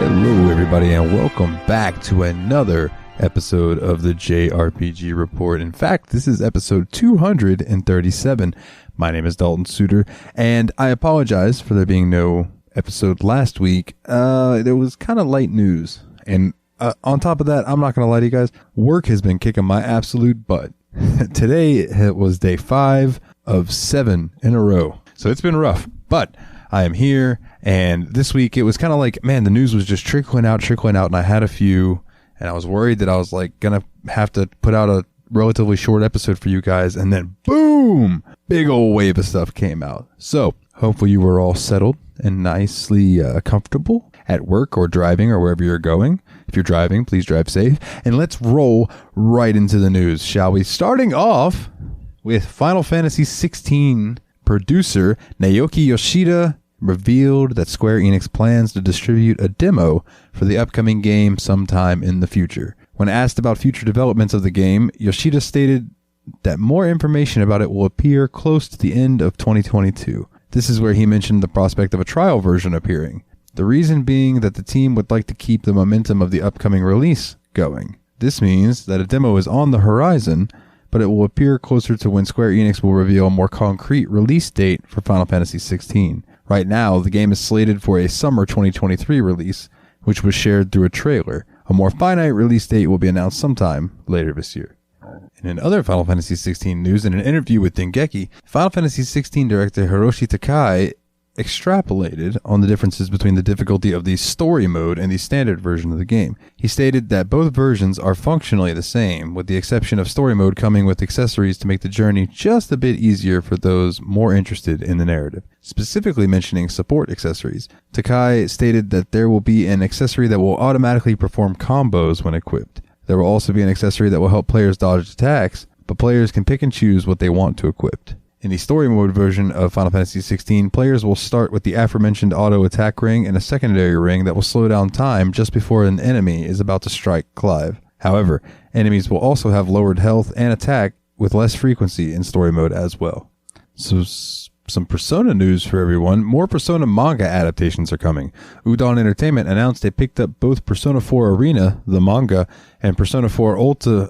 Hello everybody and welcome back to another episode of the JRPG Report. In fact, this is episode 237. My name is Dalton Suter and I apologize for there being no episode last week. There was kind of light news, and on top of that, I'm not going to lie to you guys, work has been kicking my absolute butt. Today it was day 5 of 7 in a row, so it's been rough, but I am here, and this week it was kind of like, man, the news was just trickling out, and I had a few, and I was worried that I was like gonna have to put out a relatively short episode for you guys, and then boom, big old wave of stuff came out. So hopefully you were all settled and nicely comfortable at work or driving or wherever you're going. If you're driving, please drive safe, and let's roll right into the news, shall we? Starting off with Final Fantasy XVI producer Naoki Yoshida revealed that Square Enix plans to distribute a demo for the upcoming game sometime in the future. When asked about future developments of the game, Yoshida stated that more information about it will appear close to the end of 2022. This is where he mentioned the prospect of a trial version appearing. The reason being that the team would like to keep the momentum of the upcoming release going. This means that a demo is on the horizon, but it will appear closer to when Square Enix will reveal a more concrete release date for Final Fantasy XVI. Right now, the game is slated for a summer 2023 release, which was shared through a trailer. A more finite release date will be announced sometime later this year. And in other Final Fantasy XVI news, in an interview with Disgaea, Final Fantasy XVI director Hiroshi Takai extrapolated on the differences between the difficulty of the story mode and the standard version of the game. He stated that both versions are functionally the same, with the exception of story mode coming with accessories to make the journey just a bit easier for those more interested in the narrative. Specifically mentioning support accessories, Takai stated that there will be an accessory that will automatically perform combos when equipped. There will also be an accessory that will help players dodge attacks, but players can pick and choose what they want to equip. In the story mode version of Final Fantasy XVI, players will start with the aforementioned auto attack ring and a secondary ring that will slow down time just before an enemy is about to strike Clive. However, enemies will also have lowered health and attack with less frequency in story mode as well. So some Persona news for everyone. More Persona manga adaptations are coming. Udon Entertainment announced they picked up both Persona 4 Arena, the manga, and Persona 4 Persona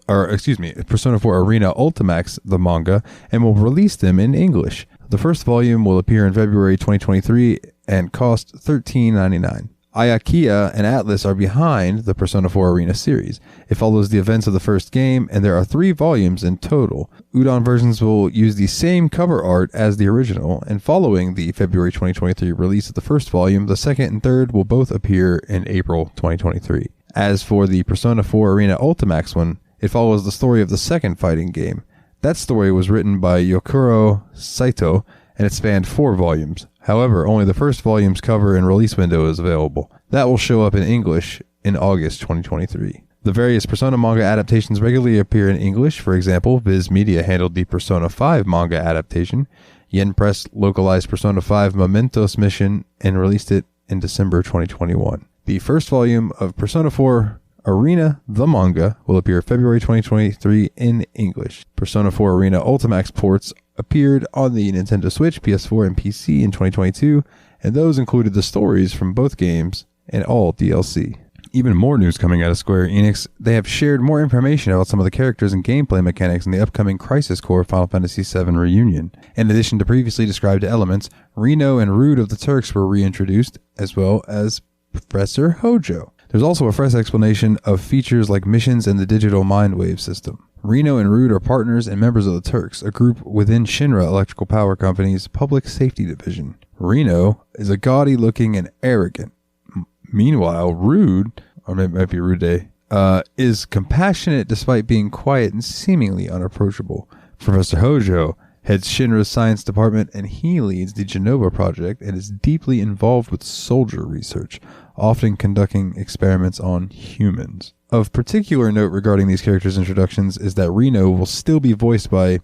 4 Arena Ultimax, the manga, and will release them in English. The first volume will appear in February 2023 and cost $13.99. Ayakia and Atlas are behind the Persona 4 Arena series. It follows the events of the first game, and there are 3 volumes in total. Udon versions will use the same cover art as the original, and following the February 2023 release of the first volume, the second and third will both appear in April 2023. As for the Persona 4 Arena Ultimax one, it follows the story of the second fighting game. That story was written by Yokuro Saito, and it spanned 4 volumes. However, only the first volume's cover and release window is available. That will show up in English in August 2023. The various Persona manga adaptations regularly appear in English. For example, Viz Media handled the Persona 5 manga adaptation. Yen Press localized Persona 5 Mementos Mission and released it in December 2021. The first volume of Persona 4 Arena, the manga, will appear February 2023 in English. Persona 4 Arena Ultimax ports appeared on the Nintendo Switch, PS4, and PC in 2022, and those included the stories from both games and all DLC. Even more news coming out of Square Enix. They have shared more information about some of the characters and gameplay mechanics in the upcoming Crisis Core Final Fantasy VII Reunion. In addition to previously described elements, Reno and Rude of the Turks were reintroduced, as well as Professor Hojo. There's also a fresh explanation of features like missions and the digital mindwave system. Reno and Rude are partners and members of the Turks, a group within Shinra Electrical Power Company's Public Safety Division. Reno is a gaudy-looking and arrogant. Meanwhile, Rude, or maybe it might be Rude, is compassionate despite being quiet and seemingly unapproachable. Professor Hojo heads Shinra's science department, and he leads the Genova project and is deeply involved with soldier research, often conducting experiments on humans. Of particular note regarding these characters' introductions is that Reno will still be voiced by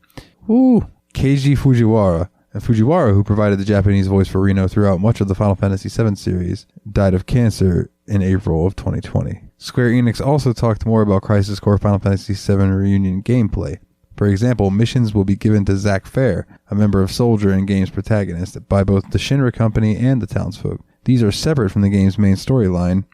Keiji Fujiwara. And Fujiwara, who provided the Japanese voice for Reno throughout much of the Final Fantasy VII series, died of cancer in April of 2020. Square Enix also talked more about Crisis Core Final Fantasy VII Reunion gameplay. For example, missions will be given to Zack Fair, a member of Soldier and game's protagonist, by both the Shinra Company and the townsfolk. These are separate from the game's main storyline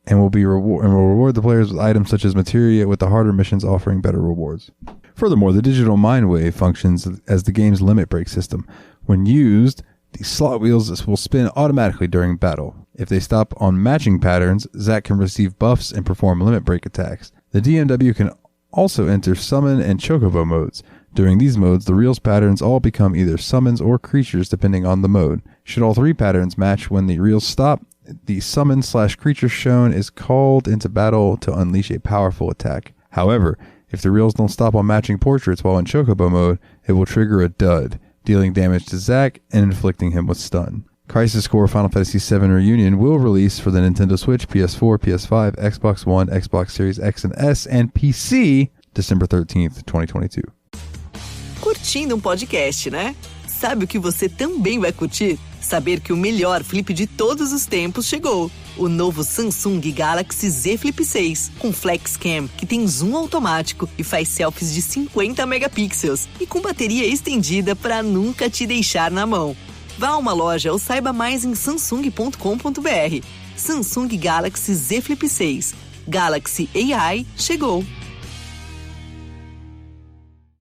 and will reward the players with items such as materia, with the harder missions offering better rewards. Furthermore, the digital mind wave functions as the game's limit break system. When used, the slot wheels will spin automatically during battle. If they stop on matching patterns, Zack can receive buffs and perform limit break attacks. The DMW can also enter summon and chocobo modes. During these modes, the reels patterns all become either summons or creatures depending on the mode. Should all three patterns match when the reels stop, the summon/creature shown is called into battle to unleash a powerful attack. However, if the reels don't stop on matching portraits while in chocobo mode, it will trigger a dud, dealing damage to Zack and inflicting him with stun. Crisis Core Final Fantasy VII Reunion will release for the Nintendo Switch, PS4, PS5, Xbox One, Xbox Series X and S, and PC December 13th, 2022. Curtindo podcast, né? Sabe o que você também vai curtir? Saber que o melhor flip de todos os tempos chegou. O novo Samsung Galaxy Z Flip 6, com Flex Cam, que tem zoom automático e faz selfies de 50 megapixels, e com bateria estendida para nunca te deixar na mão. Vá a uma loja ou saiba mais em samsung.com.br. Samsung Galaxy Z Flip 6. Galaxy AI chegou.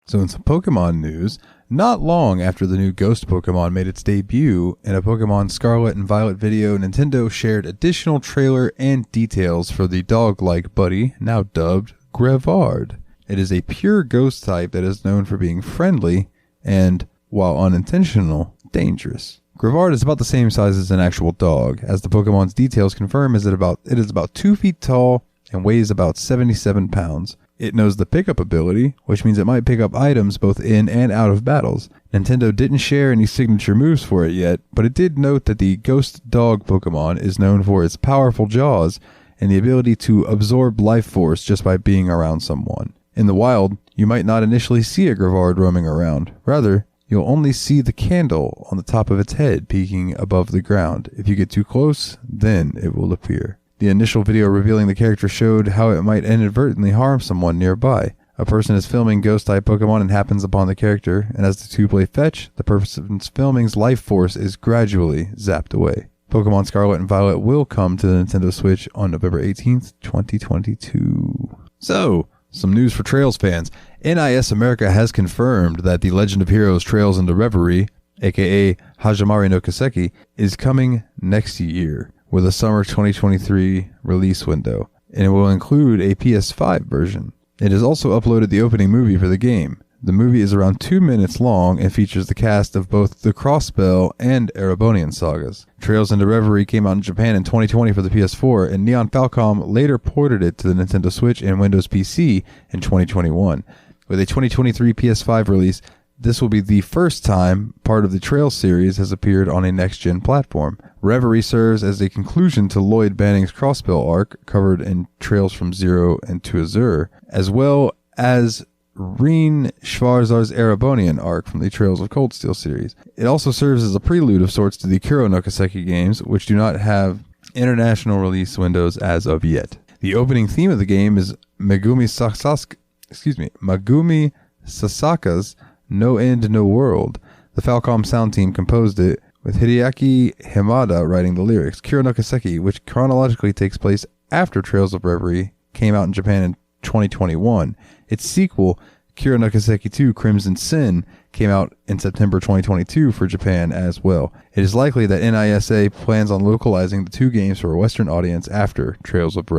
So in some Pokemon news, not long after the new Ghost Pokemon made its debut in a Pokemon Scarlet and Violet video, Nintendo shared additional trailer and details for the dog-like buddy, now dubbed Grevard. It is a pure ghost type that is known for being friendly and, while unintentional, dangerous. Grevard is about the same size as an actual dog, as the Pokemon's details confirm it is about 2 feet tall and weighs about 77 pounds. It knows the pickup ability, which means it might pick up items both in and out of battles. Nintendo didn't share any signature moves for it yet, but it did note that the Ghost Dog Pokemon is known for its powerful jaws and the ability to absorb life force just by being around someone. In the wild, you might not initially see a Grevard roaming around. Rather, you'll only see the candle on the top of its head peeking above the ground. If you get too close, then it will appear. The initial video revealing the character showed how it might inadvertently harm someone nearby. A person is filming ghost-type Pokemon and happens upon the character, and as the two play fetch, the person's filming's life force is gradually zapped away. Pokemon Scarlet and Violet will come to the Nintendo Switch on November 18th, 2022. So, some news for Trails fans. NIS America has confirmed that The Legend of Heroes Trails into Reverie, aka Hajimari no Kiseki, is coming next year, with a summer 2023 release window, and it will include a PS5 version. It has also uploaded the opening movie for the game. The movie is around 2 minutes long and features the cast of both the Crossbell and Erebonian sagas. Trails into Reverie came out in Japan in 2020 for the PS4, and Neon Falcom later ported it to the Nintendo Switch and Windows PC in 2021. With a 2023 PS5 release, this will be the first time part of the Trails series has appeared on a next-gen platform. Reverie serves as a conclusion to Lloyd Banning's Crossbell arc, covered in Trails from Zero and to Azure, as well as Reen Schwarzar's Erebonian arc from the Trails of Cold Steel series. It also serves as a prelude of sorts to the Kuro no Kiseki games, which do not have international release windows as of yet. The opening theme of the game is Megumi Sasaka's No End, No World. The Falcom sound team composed it, with Hideaki Hamada writing the lyrics. Kuro no Kiseki, which chronologically takes place after Trails of Reverie, came out in Japan in 2021. Its sequel, Kuro no Kiseki 2 Crimson Sin, came out in September 2022 for Japan as well. It is likely that NISA plans on localizing the two games for a Western audience after Trails into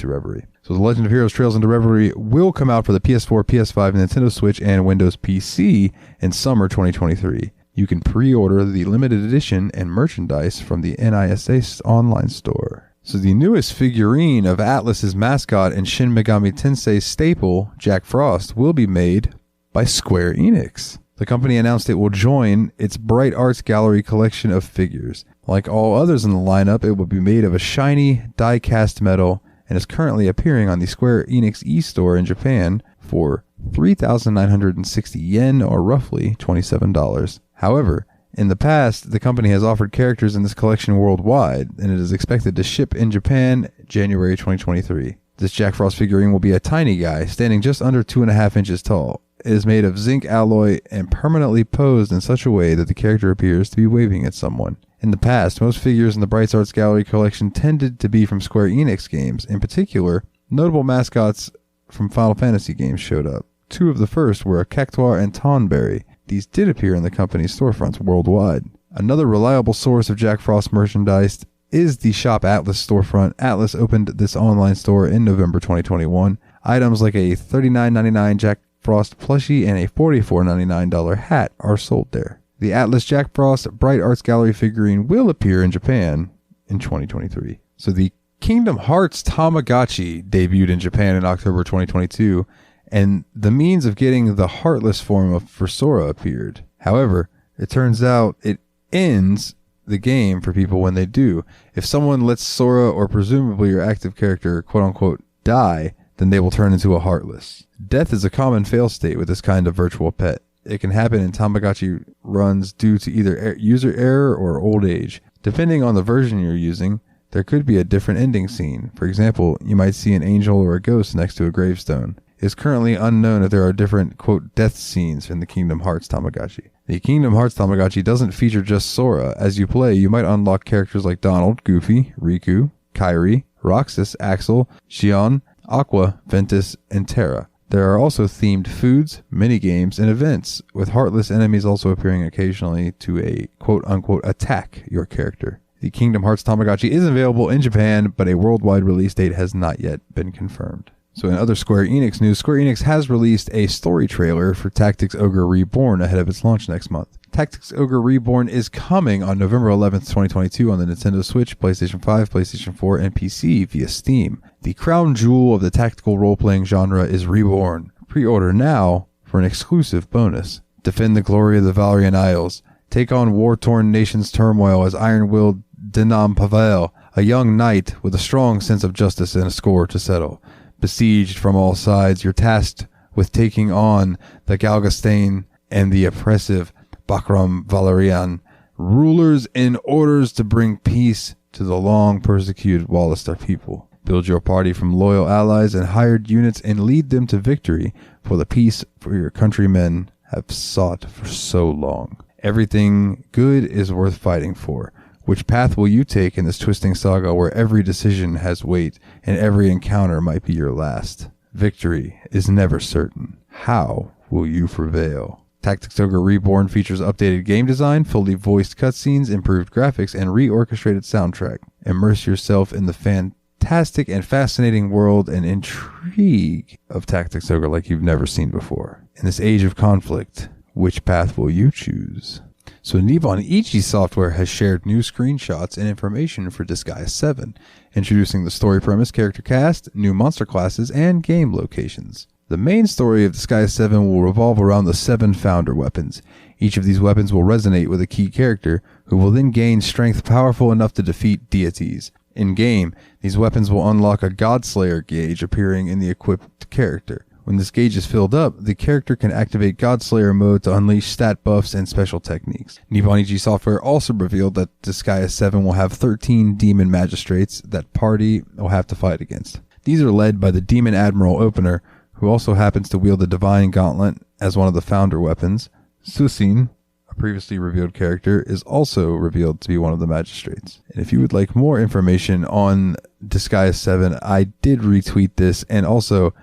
Reverie. So The Legend of Heroes Trails into Reverie will come out for the PS4, PS5, Nintendo Switch, and Windows PC in summer 2023. You can pre-order the limited edition and merchandise from the NISA online store. So the newest figurine of Atlus's mascot and Shin Megami Tensei staple, Jack Frost, will be made by Square Enix. The company announced it will join its Bright Arts Gallery collection of figures. Like all others in the lineup, it will be made of a shiny, die-cast metal and is currently appearing on the Square Enix e-store in Japan for 3,960 yen, or roughly $27. However, in the past, the company has offered characters in this collection worldwide, and it is expected to ship in Japan January 2023. This Jack Frost figurine will be a tiny guy, standing just under 2.5 inches tall. is made of zinc alloy and permanently posed in such a way that the character appears to be waving at someone. In the past, most figures in the Bright Arts Gallery collection tended to be from Square Enix games. In particular, notable mascots from Final Fantasy games showed up. Two of the first were a Cactuar and Tonberry. These did appear in the company's storefronts worldwide. Another reliable source of Jack Frost merchandise is the Shop Atlas storefront. Atlas opened this online store in November 2021. Items like a $39.99 Jack Frost plushie and a $44.99 hat are sold there. The Atlas Jack Frost Bright Arts Gallery figurine will appear in Japan in 2023. So the Kingdom Hearts Tamagotchi debuted in Japan in October 2022, and the means of getting the Heartless form for Sora appeared. However, it turns out it ends the game for people when they do. If someone lets Sora, or presumably your active character, quote-unquote, die, then they will turn into a Heartless. Death is a common fail state with this kind of virtual pet. It can happen in Tamagotchi runs due to either user error or old age. Depending on the version you're using, there could be a different ending scene. For example, you might see an angel or a ghost next to a gravestone. It is currently unknown if there are different, quote, death scenes in the Kingdom Hearts Tamagotchi. The Kingdom Hearts Tamagotchi doesn't feature just Sora. As you play, you might unlock characters like Donald, Goofy, Riku, Kairi, Roxas, Axel, Xion, Aqua, Ventus, and Terra. There are also themed foods, minigames, and events, with Heartless enemies also appearing occasionally to a quote-unquote attack your character. The Kingdom Hearts Tamagotchi is available in Japan, but a worldwide release date has not yet been confirmed. So in other Square Enix news, Square Enix has released a story trailer for Tactics Ogre Reborn ahead of its launch next month. Tactics Ogre Reborn is coming on November 11th, 2022 on the Nintendo Switch, PlayStation 5, PlayStation 4, and PC via Steam. The crown jewel of the tactical role-playing genre is Reborn. Pre-order now for an exclusive bonus. Defend the glory of the Valerian Isles. Take on war-torn nations' turmoil as iron-willed Denam Pavel, a young knight with a strong sense of justice and a score to settle. Besieged from all sides, you're tasked with taking on the Galgastane and the oppressive Bakram Valerian, rulers in orders to bring peace to the long persecuted Wallister people. Build your party from loyal allies and hired units and lead them to victory for the peace for your countrymen have sought for so long. Everything good is worth fighting for. Which path will you take in this twisting saga where every decision has weight and every encounter might be your last? Victory is never certain. How will you prevail? Tactics Ogre Reborn features updated game design, fully voiced cutscenes, improved graphics, and re-orchestrated soundtrack. Immerse yourself in the fantastic and fascinating world and intrigue of Tactics Ogre like you've never seen before. In this age of conflict, which path will you choose? So Nippon Ichi Software has shared new screenshots and information for Disgaea 7, introducing the story premise, character cast, new monster classes, and game locations. The main story of Disgaea 7 will revolve around the 7 founder weapons. Each of these weapons will resonate with a key character, who will then gain strength powerful enough to defeat deities. In-game, these weapons will unlock a Godslayer gauge appearing in the equipped character. When this gauge is filled up, the character can activate Godslayer mode to unleash stat buffs and special techniques. Nippon Ichi Software also revealed that Disgaea 7 will have 13 demon magistrates that party will have to fight against. These are led by the Demon Admiral Opener, who also happens to wield the Divine Gauntlet as one of the founder weapons. Susin, a previously revealed character, is also revealed to be one of the magistrates. And if you would like more information on Disgaea 7, I did retweet this, and also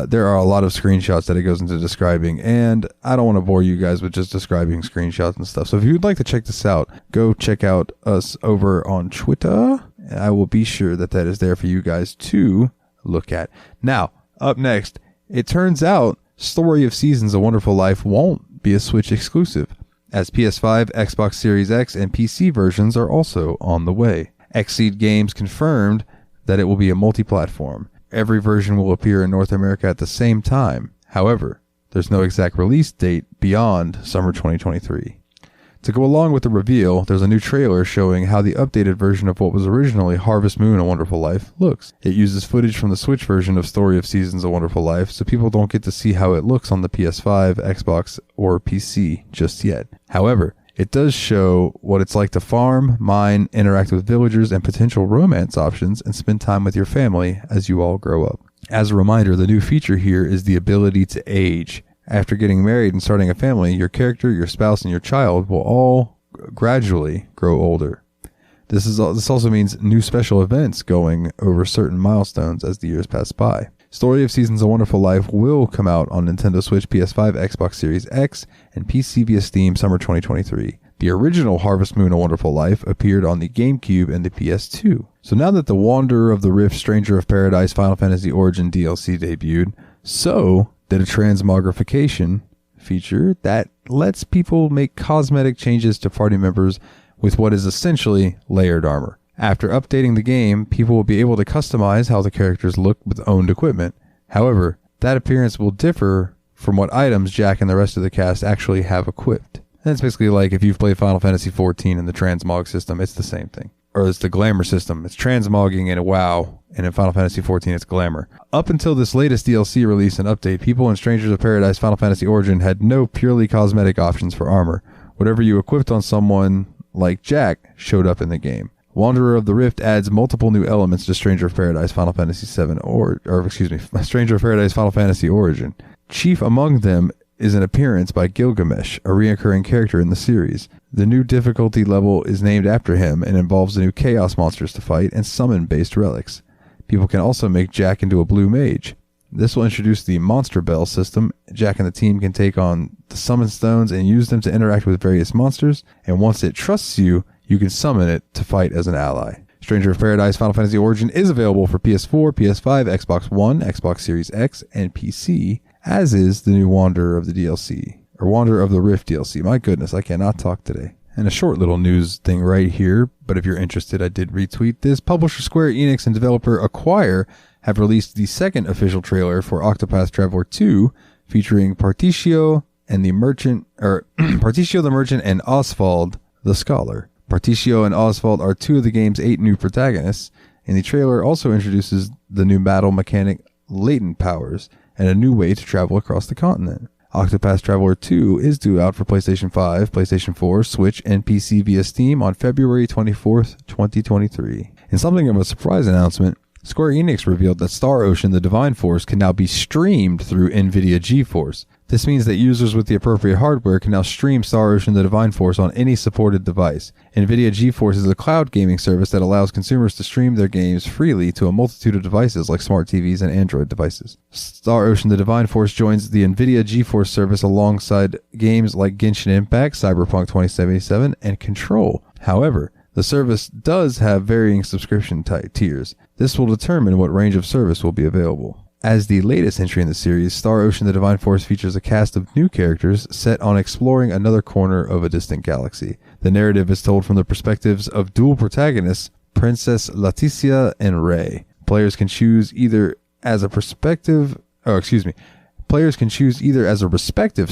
there are a lot of screenshots that it goes into describing, and I don't want to bore you guys with just describing screenshots and stuff. So if you'd like to check this out, go check out us over on Twitter, and I will be sure that that is there for you guys to look at. Now, up next, it turns out Story of Seasons: A Wonderful Life won't be a Switch exclusive, as PS5, Xbox Series X, and PC versions are also on the way. XSEED Games confirmed that it will be a multi-platform. Every version will appear in North America at the same time. However, there's no exact release date beyond summer 2023. To go along with the reveal, there's a new trailer showing how the updated version of what was originally Harvest Moon: A Wonderful Life looks. It uses footage from the Switch version of Story of Seasons: A Wonderful Life, so people don't get to see how it looks on the PS5, Xbox, or PC just yet. However, it does show what it's like to farm, mine, interact with villagers, and potential romance options, and spend time with your family as you all grow up. As a reminder, the new feature here is the ability to age. After getting married and starting a family, your character, your spouse, and your child will all gradually grow older. This also means new special events going over certain milestones as the years pass by. Story of Seasons: A Wonderful Life will come out on Nintendo Switch, PS5, Xbox Series X, and PC via Steam summer 2023. The original Harvest Moon: A Wonderful Life appeared on the GameCube and the PS2. So now that the Wanderer of the Rift, Stranger of Paradise, Final Fantasy Origin DLC debuted, so did a transmogrification feature that lets people make cosmetic changes to party members with what is essentially layered armor. After updating the game, people will be able to customize how the characters look with owned equipment. However, that appearance will differ from what items Jack and the rest of the cast actually have equipped. And it's basically like if you've played Final Fantasy XIV and the transmog system, it's the same thing. Or it's the glamour system. It's transmogging in a WoW, and in Final Fantasy XIV it's glamour. Up until this latest DLC release and update, people in Strangers of Paradise Final Fantasy Origin had no purely cosmetic options for armor. Whatever you equipped on someone like Jack showed up in the game. Wanderer of the Rift adds multiple new elements to Stranger of Paradise Final Fantasy Stranger of Paradise Final Fantasy Origin. Chief among them is an appearance by Gilgamesh, a recurring character in the series. The new difficulty level is named after him and involves the new chaos monsters to fight and summon-based relics. People can also make Jack into a blue mage. This will introduce the Monster Bell system. Jack and the team can take on the summon stones and use them to interact with various monsters, and once it trusts you, you can summon it to fight as an ally. Stranger of Paradise Final Fantasy Origin is available for PS4, PS5, Xbox One, Xbox Series X, and PC, as is the new Wanderer of the DLC, or Wanderer of the Rift DLC. My goodness, I cannot talk today. And a short little news thing right here, but if you're interested, I did retweet this. Publisher Square Enix and developer Acquire have released the second official trailer for Octopath Traveler 2, featuring Particio the Merchant and Oswald the Scholar. Particio and Oswald are two of the game's 8 new protagonists, and the trailer also introduces the new battle mechanic latent powers and a new way to travel across the continent. Octopath Traveler 2 is due out for PlayStation 5, PlayStation 4, Switch, and PC via Steam on February 24th, 2023. In something of a surprise announcement, Square Enix revealed that Star Ocean: The Divine Force can now be streamed through NVIDIA GeForce. This means that users with the appropriate hardware can now stream Star Ocean: The Divine Force on any supported device. NVIDIA GeForce is a cloud gaming service that allows consumers to stream their games freely to a multitude of devices like smart TVs and Android devices. Star Ocean: The Divine Force joins the NVIDIA GeForce service alongside games like Genshin Impact, Cyberpunk 2077, and Control. However, the service does have varying subscription tiers. This will determine what range of service will be available. As the latest entry in the series, Star Ocean: The Divine Force features a cast of new characters set on exploring another corner of a distant galaxy. The narrative is told from the perspectives of dual protagonists, Princess Leticia and Rey. Players can choose either as a respective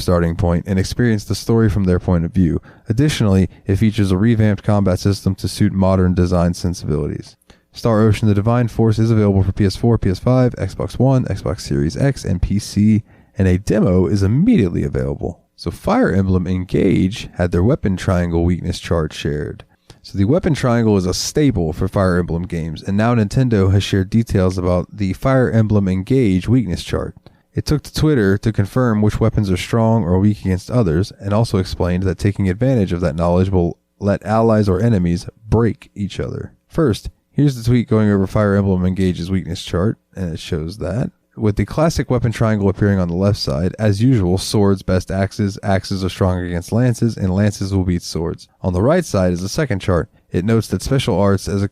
starting point and experience the story from their point of view. Additionally, it features a revamped combat system to suit modern design sensibilities. Star Ocean: The Divine Force is available for PS4, PS5, Xbox One, Xbox Series X, and PC, and a demo is immediately available. So Fire Emblem Engage had their weapon triangle weakness chart shared. So the weapon triangle is a staple for Fire Emblem games, and now Nintendo has shared details about the Fire Emblem Engage weakness chart. It took to Twitter to confirm which weapons are strong or weak against others, and also explained that taking advantage of that knowledge will let allies or enemies break each other. First, here's the tweet going over Fire Emblem Engage's weakness chart, and it shows that. With the classic weapon triangle appearing on the left side, as usual, swords best axes, axes are strong against lances, and lances will beat swords. On the right side is the second chart. It notes that special arts, as a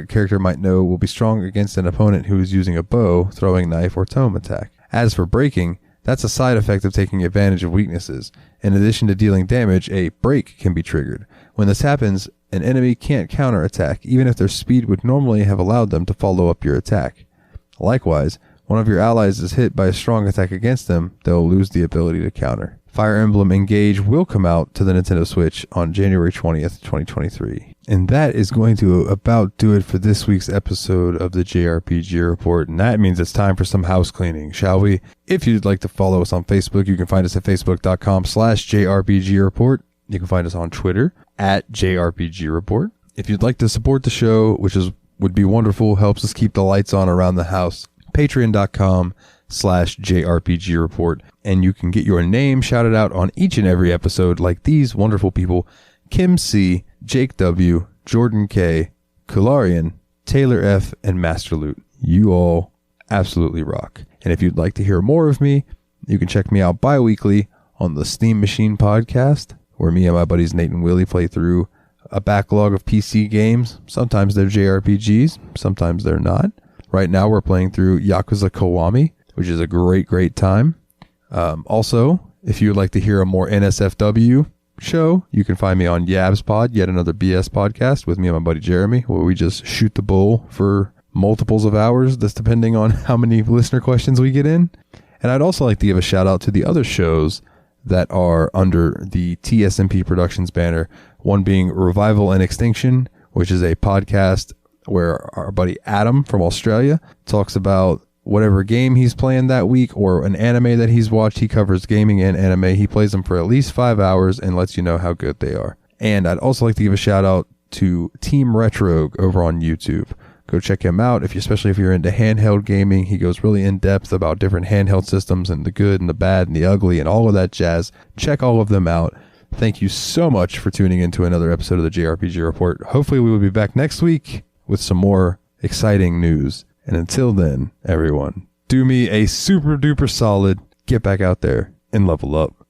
character might know, will be strong against an opponent who is using a bow, throwing knife, or tome attack. As for breaking, that's a side effect of taking advantage of weaknesses. In addition to dealing damage, a break can be triggered. When this happens, an enemy can't counterattack, even if their speed would normally have allowed them to follow up your attack. Likewise, one of your allies is hit by a strong attack against them, they'll lose the ability to counter. Fire Emblem Engage will come out to the Nintendo Switch on January 20th, 2023. And that is going to about do it for this week's episode of the JRPG Report. And that means it's time for some house cleaning, shall we? If you'd like to follow us on Facebook, you can find us at facebook.com/JRPG Report. You can find us on Twitter at JRPG Report. If you'd like to support the show, which would be wonderful, helps us keep the lights on around the house, patreon.com/JRPG YouTube.com/JRPG report. And you can get your name shouted out on each and every episode like these wonderful people: Kim C, Jake W, Jordan K, Kularian, Taylor F, and Master Loot. You all absolutely rock. And if you'd like to hear more of me, you can check me out bi-weekly on the Steam Machine podcast, where me and my buddies Nate and Willie play through a backlog of PC games. Sometimes they're JRPGs, sometimes they're not. Right now we're playing through Yakuza Kiwami, which is a great time. Also, if you would like to hear a more NSFW show, you can find me on Yabs Pod, yet another BS podcast with me and my buddy Jeremy, where we just shoot the bull for multiples of hours. That's depending on how many listener questions we get in. And I'd also like to give a shout out to the other shows that are under the TSMP Productions banner. One being Revival and Extinction, which is a podcast where our buddy Adam from Australia talks about whatever game he's playing that week or an anime that he's watched. He covers gaming and anime. He plays them for at least 5 hours and lets you know how good they are. And I'd also like to give a shout out to Team Retro over on YouTube. Go check him out, especially if you're into handheld gaming. He goes really in depth about different handheld systems and the good and the bad and the ugly and all of that jazz. Check all of them out. Thank you so much for tuning into another episode of the JRPG Report. Hopefully we will be back next week with some more exciting news. And until then, everyone, do me a super duper solid. Get back out there and level up.